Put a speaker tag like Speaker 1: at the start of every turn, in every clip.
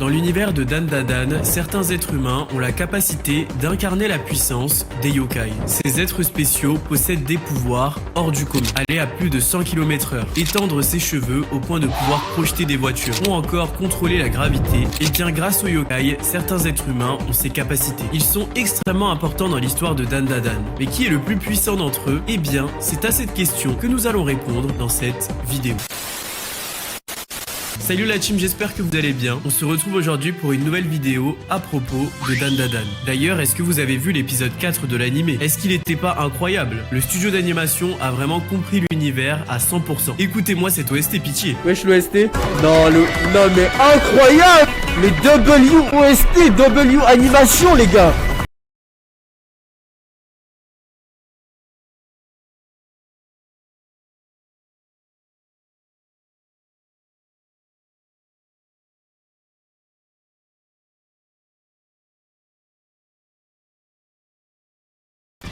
Speaker 1: Dans l'univers de Dandadan, certains êtres humains ont la capacité d'incarner la puissance des yokai. Ces êtres spéciaux possèdent des pouvoirs hors du commun. Aller à plus de 100 km/h, étendre ses cheveux au point de pouvoir projeter des voitures, ou encore contrôler la gravité. Et bien grâce aux yokai, certains êtres humains ont ces capacités. Ils sont extrêmement importants dans l'histoire de Dandadan. Mais qui est le plus puissant d'entre eux? Eh bien, c'est à cette question que nous allons répondre dans cette vidéo. Salut la team, j'espère que vous allez bien. On se retrouve aujourd'hui pour une nouvelle vidéo à propos de Dandadan. D'ailleurs, est-ce que vous avez vu l'épisode 4 de l'animé? Est-ce qu'il n'était pas incroyable? Le studio d'animation a vraiment compris l'univers à 100%. Écoutez-moi cette OST pitié.
Speaker 2: Wesh l'OST. Non mais incroyable. Les WOST, W animation les gars.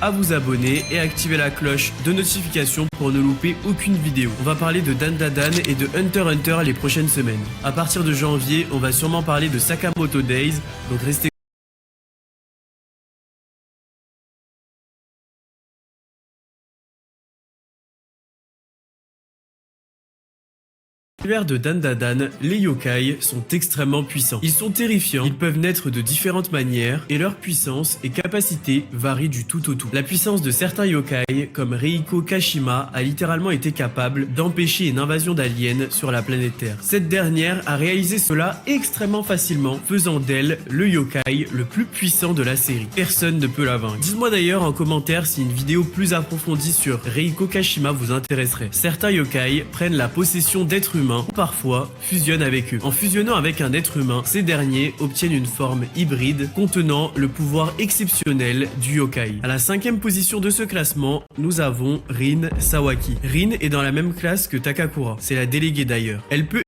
Speaker 1: À vous abonner et activer la cloche de notification pour ne louper aucune vidéo. On va parler de Dandadan et de Hunter x Hunter les prochaines semaines. À partir de janvier, on va sûrement parler de Sakamoto Days, donc restez. Dans l'univers de Dandadan, les yokai sont extrêmement puissants. Ils sont terrifiants, ils peuvent naître de différentes manières et leur puissance et capacité varient du tout au tout. La puissance de certains yokai, comme Reiko Kashima, a littéralement été capable d'empêcher une invasion d'aliens sur la planète Terre. Cette dernière a réalisé cela extrêmement facilement, faisant d'elle le yokai le plus puissant de la série. Personne ne peut la vaincre. Dites-moi d'ailleurs en commentaire si une vidéo plus approfondie sur Reiko Kashima vous intéresserait. Certains yokai prennent la possession d'êtres humains ou parfois fusionnent avec eux. En fusionnant avec un être humain, ces derniers obtiennent une forme hybride contenant le pouvoir exceptionnel du yokai. À la 5e position de ce classement, nous avons Rin Sawaki. Rin est dans la même classe que Takakura. C'est la déléguée d'ailleurs. Elle peut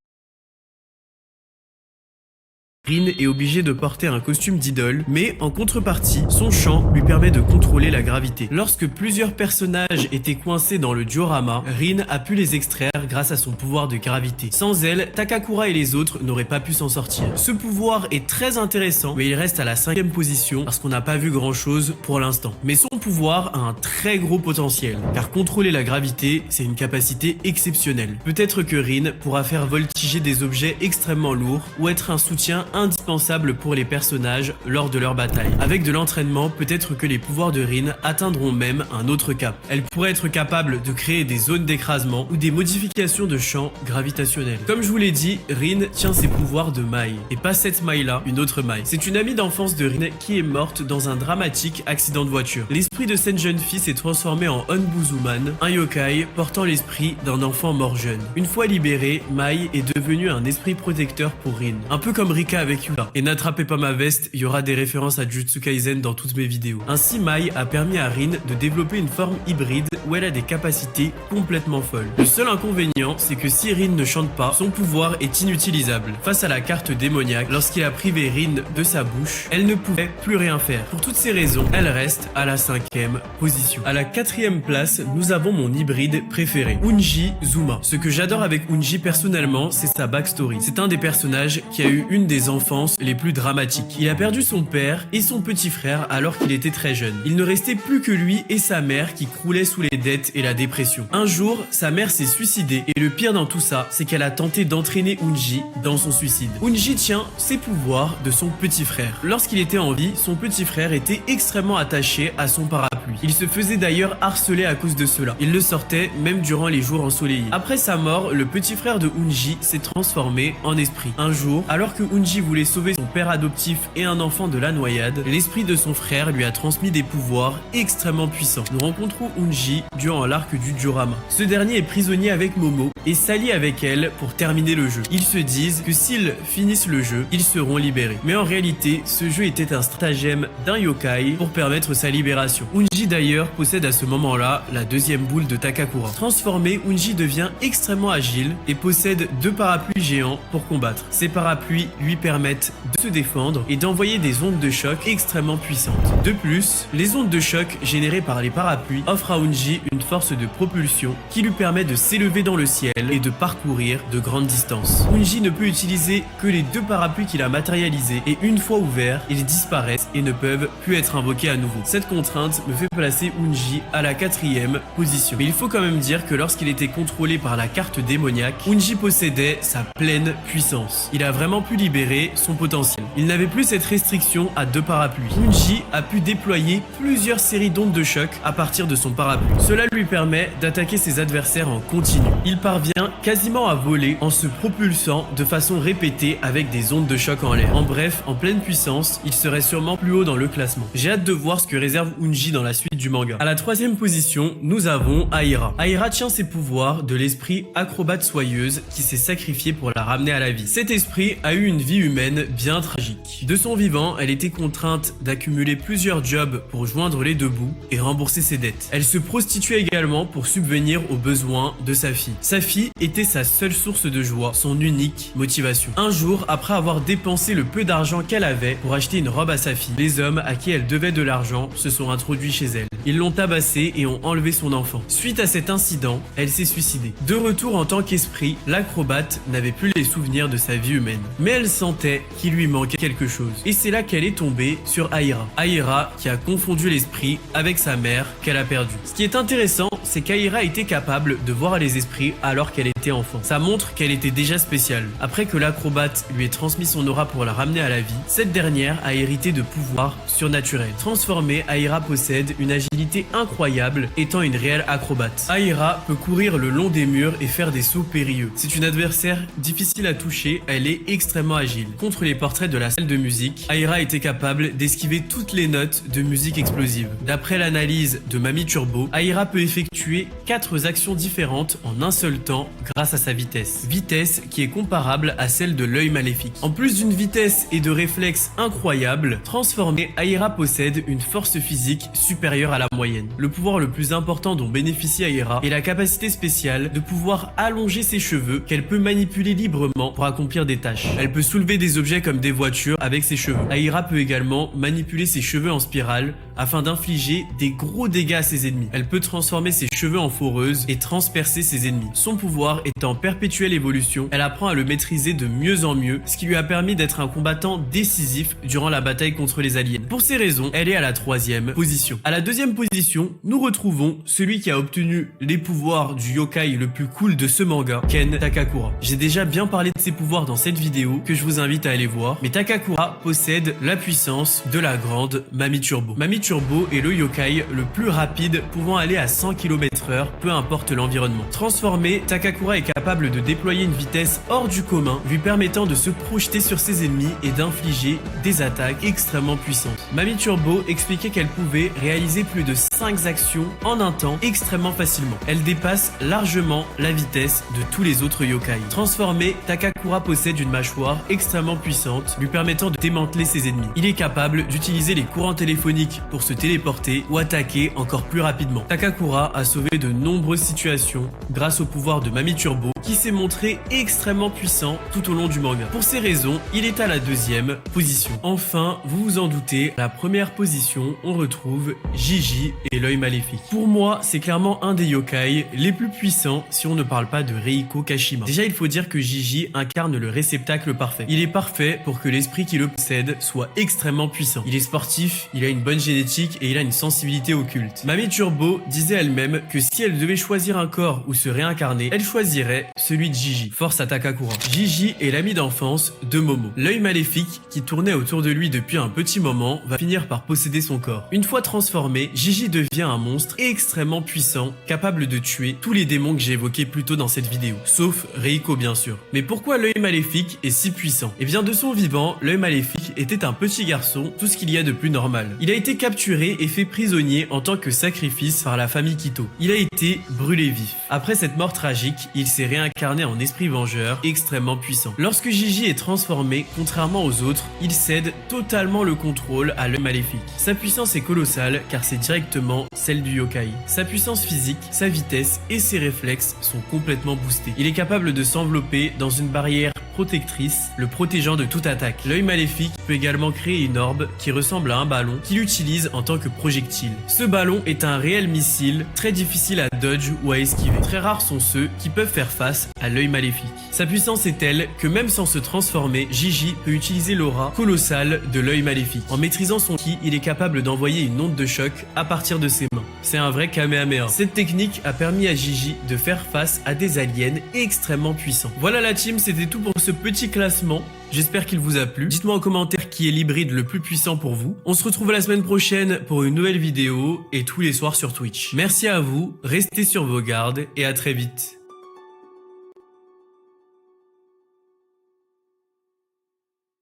Speaker 1: Rin est obligé de porter un costume d'idole, mais en contrepartie, son chant lui permet de contrôler la gravité. Lorsque plusieurs personnages étaient coincés dans le diorama, Rin a pu les extraire grâce à son pouvoir de gravité. Sans elle, Takakura et les autres n'auraient pas pu s'en sortir. Ce pouvoir est très intéressant, mais il reste à la 5e position parce qu'on n'a pas vu grand chose pour l'instant. Mais son pouvoir a un très gros potentiel, car contrôler la gravité, c'est une capacité exceptionnelle. Peut-être que Rin pourra faire voltiger des objets extrêmement lourds ou être un soutien indispensable pour les personnages lors de leur bataille. Avec de l'entraînement, peut-être que les pouvoirs de Rin atteindront même un autre cap. Elle pourrait être capable de créer des zones d'écrasement ou des modifications de champ gravitationnel. Comme je vous l'ai dit, Rin tient ses pouvoirs de Mai. Et pas cette Mai-là, une autre Mai. C'est une amie d'enfance de Rin qui est morte dans un dramatique accident de voiture. L'esprit de cette jeune fille s'est transformé en Onbuzuman, un yokai portant l'esprit d'un enfant mort jeune. Une fois libérée, Mai est devenue un esprit protecteur pour Rin. Un peu comme Rika avec Yula. Et n'attrapez pas ma veste, il y aura des références à Jujutsu Kaisen dans toutes mes vidéos. Ainsi, Mai a permis à Rin de développer une forme hybride où elle a des capacités complètement folles. Le seul inconvénient, c'est que si Rin ne chante pas, son pouvoir est inutilisable. Face à la carte démoniaque, lorsqu'il a privé Rin de sa bouche, elle ne pouvait plus rien faire. Pour toutes ces raisons, elle reste à la 5e position. À la 4e place, nous avons mon hybride préféré, Unji Zuma. Ce que j'adore avec Unji personnellement, c'est sa backstory. C'est un des personnages qui a eu une des enfances les plus dramatiques. Il a perdu son père et son petit frère alors qu'il était très jeune. Il ne restait plus que lui et sa mère qui croulaient sous les dettes et la dépression. Un jour, sa mère s'est suicidée et le pire dans tout ça, c'est qu'elle a tenté d'entraîner Unji dans son suicide. Unji tient ses pouvoirs de son petit frère. Lorsqu'il était en vie, son petit frère était extrêmement attaché à son parapluie. Il se faisait d'ailleurs harceler à cause de cela. Il le sortait même durant les jours ensoleillés. Après sa mort, le petit frère de Unji s'est transformé en esprit. Un jour, alors que Unji voulait sauver son père adoptif et un enfant de la noyade, l'esprit de son frère lui a transmis des pouvoirs extrêmement puissants. Nous rencontrons Unji durant l'arc du diorama. Ce dernier est prisonnier avec Momo et s'allie avec elle pour terminer le jeu. Ils se disent que s'ils finissent le jeu, ils seront libérés. Mais en réalité, ce jeu était un stratagème d'un yokai pour permettre sa libération. Unji Unji d'ailleurs possède à ce moment-là la deuxième boule de Takakura. Transformé, Unji devient extrêmement agile et possède 2 parapluies géants pour combattre. Ces parapluies lui permettent de se défendre et d'envoyer des ondes de choc extrêmement puissantes. De plus, les ondes de choc générées par les parapluies offrent à Unji une force de propulsion qui lui permet de s'élever dans le ciel et de parcourir de grandes distances. Unji ne peut utiliser que les 2 parapluies qu'il a matérialisés et une fois ouverts, ils disparaissent et ne peuvent plus être invoqués à nouveau. Cette contrainte me fait placer Unji à la 4e position. Mais il faut quand même dire que lorsqu'il était contrôlé par la carte démoniaque, Unji possédait sa pleine puissance. Il a vraiment pu libérer son potentiel. Il n'avait plus cette restriction à 2 parapluies. Unji a pu déployer plusieurs séries d'ondes de choc à partir de son parapluie. Cela lui permet d'attaquer ses adversaires en continu. Il parvient quasiment à voler en se propulsant de façon répétée avec des ondes de choc en l'air. En bref, en pleine puissance, il serait sûrement plus haut dans le classement. J'ai hâte de voir ce que réserve Unji dans la suite du manga. À la 3e position, nous avons Aira. Aira tient ses pouvoirs de l'esprit acrobate soyeuse qui s'est sacrifié pour la ramener à la vie. Cet esprit a eu une vie humaine bien tragique. De son vivant, elle était contrainte d'accumuler plusieurs jobs pour joindre les 2 bouts et rembourser ses dettes. Elle se prostituait également pour subvenir aux besoins de sa fille. Sa fille était sa seule source de joie, son unique motivation. Un jour, après avoir dépensé le peu d'argent qu'elle avait pour acheter une robe à sa fille, les hommes à qui elle devait de l'argent se sont introduits chez elle. Ils l'ont tabassée et ont enlevé son enfant. Suite à cet incident, elle s'est suicidée. De retour en tant qu'esprit, l'acrobate n'avait plus les souvenirs de sa vie humaine. Mais elle sentait qu'il lui manquait quelque chose. Et c'est là qu'elle est tombée sur Aira. Aira qui a confondu l'esprit avec sa mère qu'elle a perdue. Ce qui est intéressant, c'est qu'Aira était capable de voir les esprits alors qu'elle était enfant. Ça montre qu'elle était déjà spéciale. Après que l'acrobate lui ait transmis son aura pour la ramener à la vie, cette dernière a hérité de pouvoirs surnaturels. Transformée, Aira possède une agilité incroyable, étant une réelle acrobate. Aira peut courir le long des murs et faire des sauts périlleux. C'est une adversaire difficile à toucher, elle est extrêmement agile. Contre les portraits de la salle de musique, Aira était capable d'esquiver toutes les notes de musique explosive. D'après l'analyse de Mami Turbo, Aira peut effectuer 4 actions différentes en un seul temps grâce à sa vitesse. Vitesse qui est comparable à celle de l'œil maléfique. En plus d'une vitesse et de réflexes incroyables, transformée, Aira possède une force physique supérieure à la moyenne. Le pouvoir le plus important dont bénéficie Aira est la capacité spéciale de pouvoir allonger ses cheveux qu'elle peut manipuler librement pour accomplir des tâches. Elle peut soulever des objets comme des voitures avec ses cheveux. Aira peut également manipuler ses cheveux en spirale afin d'infliger des gros dégâts à ses ennemis. Elle peut transformer ses cheveux en foreuse et transpercer ses ennemis. Son pouvoir est en perpétuelle évolution, elle apprend à le maîtriser de mieux en mieux, ce qui lui a permis d'être un combattant décisif durant la bataille contre les aliens. Pour ces raisons, elle est à la 3e position. À la 2e position, nous retrouvons celui qui a obtenu les pouvoirs du yokai le plus cool de ce manga, Ken Takakura. J'ai déjà bien parlé de ses pouvoirs dans cette vidéo que je vous invite à aller voir, mais Takakura possède la puissance de la grande Mami Turbo. Mami Turbo est le yokai le plus rapide, pouvant aller à 100 km/h, peu importe l'environnement. Transformé, Takakura est capable de déployer une vitesse hors du commun, lui permettant de se projeter sur ses ennemis et d'infliger des attaques extrêmement puissantes. Mami Turbo expliquait qu'elle pouvait réaliser plus de 5 actions en un temps extrêmement facilement. Elle dépasse largement la vitesse de tous les autres yokai. Transformé, Takakura possède une mâchoire extrêmement puissante, lui permettant de démanteler ses ennemis. Il est capable d'utiliser les courants téléphoniques pour se téléporter ou attaquer encore plus rapidement. Takakura a sauvé de nombreuses situations grâce au pouvoir de Mami Turbo qui s'est montré extrêmement puissant tout au long du manga. Pour ces raisons, il est à la 2e position. Enfin, vous vous en doutez, à la 1re position, on retrouve Jiji et l'œil maléfique. Pour moi, c'est clairement un des yokai les plus puissants si on ne parle pas de Reiko Kashima. Déjà, il faut dire que Jiji incarne le réceptacle parfait. Il est parfait pour que l'esprit qui le possède soit extrêmement puissant. Il est sportif, il a une bonne génétique et il a une sensibilité occulte. Mami Turbo disait elle-même que si elle devait choisir un corps ou se réincarner, elle choisirait celui de Jiji. Force à Takakura. Jiji est l'ami d'enfance de Momo. L'œil maléfique qui tournait autour de lui depuis un petit moment va finir par posséder son corps. Une fois transformé, Jiji devient un monstre extrêmement puissant, capable de tuer tous les démons que j'ai évoqués plus tôt dans cette vidéo, sauf Reiko bien sûr. Mais pourquoi l'œil maléfique est si puissant? Eh bien de son vivant, l'œil l'œil maléfique était un petit garçon, tout ce qu'il y a de plus normal. Il a été capturé et fait prisonnier en tant que sacrifice par la famille Quito. Il a été brûlé vif. Après cette mort tragique, il s'est réincarné en esprit vengeur extrêmement puissant. Lorsque Gigi est transformé, contrairement aux autres, il cède totalement le contrôle à l'œil maléfique. Sa puissance est colossale car c'est directement celle du yokai. Sa puissance physique, sa vitesse et ses réflexes sont complètement boostés. Il est capable de s'envelopper dans une barrière protectrice, le protégeant de toute attaque. L'œil maléfique peut également créer une orbe qui ressemble à un ballon qu'il utilise en tant que projectile. Ce ballon est un réel missile très difficile à dodge ou à esquiver. Très rares sont ceux qui peuvent faire face à l'œil maléfique. Sa puissance est telle que même sans se transformer, Gigi peut utiliser l'aura colossale de l'œil maléfique. En maîtrisant son ki, il est capable d'envoyer une onde de choc à partir de ses mains. C'est un vrai Kamehameha. Cette technique a permis à Gigi de faire face à des aliens extrêmement puissants. Voilà la team, c'était tout pour ce petit classement. J'espère qu'il vous a plu. Dites-moi en commentaire qui est l'hybride le plus puissant pour vous. On se retrouve la semaine prochaine pour une nouvelle vidéo et tous les soirs sur Twitch. Merci à vous, restez sur vos gardes et à très vite.